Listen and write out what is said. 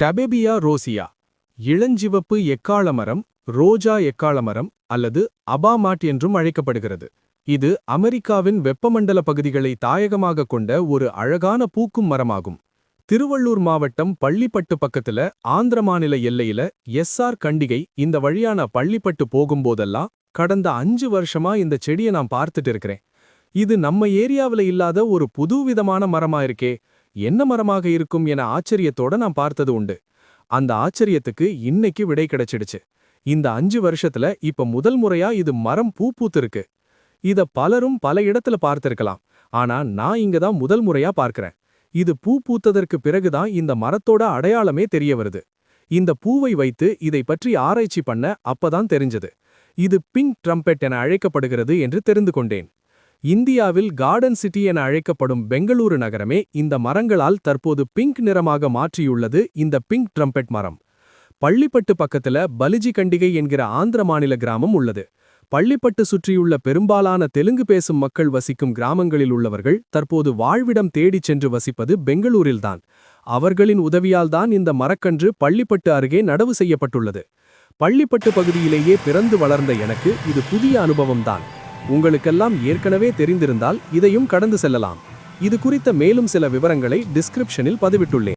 டபெபியா ரோசியா இளஞ்சிவப்பு எக்காள மரம், ரோஜா எக்காள மரம் அல்லது அபாமாட் என்றும் அழைக்கப்படுகிறது. இது அமெரிக்காவின் வெப்பமண்டல பகுதிகளை தாயகமாக கொண்ட ஒரு அழகான பூக்கும் மரமாகும். திருவள்ளூர் மாவட்டம் பள்ளிப்பட்டு பக்கத்துல ஆந்திர மாநில எல்லையில கண்டிகை இந்த வழியான பள்ளிப்பட்டு போகும்போதெல்லாம் கடந்த 5 வருஷமா இந்த செடியை நான் பார்த்துட்டு இருக்கிறேன். இது நம்ம ஏரியாவில இல்லாத ஒரு புதுவிதமான மரமா இருக்கே, என்ன மரமாக இருக்கும் என ஆச்சரியத்தோட நான் பார்த்தது உண்டு. அந்த ஆச்சரியத்துக்கு இன்னைக்கு விடை கிடைச்சிடுச்சு. இந்த 5 வருஷத்துல இப்ப முதல் முறையா இது மரம் பூ பூத்திருக்கு. இத பலரும் பல இடத்துல பார்த்திருக்கலாம், ஆனா நான் இங்க தான் முதல் முறையா பார்க்கிறேன். இது பூ பூத்ததற்கு பிறகுதான் இந்த மரத்தோட அடையாளமே தெரிய வருது. இந்த பூவை வைத்து இதை பற்றி ஆராய்ச்சி பண்ண அப்பதான் தெரிஞ்சது. இது பிங்க் ட்ரம்பெட் என அழைக்கப்படுகிறது என்று தெரிந்து கொண்டேன். இந்தியாவில் கார்டன் சிட்டி என அழைக்கப்படும் பெங்களூரு நகரமே இந்த மரங்களால் தற்போது பிங்க் நிறமாக மாற்றியுள்ளது. இந்த பிங்க் ட்ரம்பெட் மரம் பள்ளிப்பட்டு பக்கத்துல பலிஜி கண்டிகை என்கிற ஆந்திர மாநில கிராமம் உள்ளது. பள்ளிப்பட்டு சுற்றியுள்ள பெரும்பாலான தெலுங்கு பேசும் மக்கள் வசிக்கும் கிராமங்களில் உள்ளவர்கள் தற்போது வாழ்விடம் தேடிச் சென்று வசிப்பது பெங்களூரில்தான். அவர்களின் உதவியால்தான் இந்த மரக்கன்று பள்ளிப்பட்டு அருகே நடவு செய்யப்பட்டுள்ளது. பள்ளிப்பட்டு பகுதியிலேயே பிறந்து வளர்ந்த எனக்கு இது புதிய அனுபவம்தான். உங்களுக்கெல்லாம் ஏற்கனவே தெரிந்திருந்தால் இதையும் கடந்து செல்லலாம். இது குறித்த மேலும் சில விவரங்களை டிஸ்கிரிப்ஷனில் பதிவிட்டுள்ளேன்.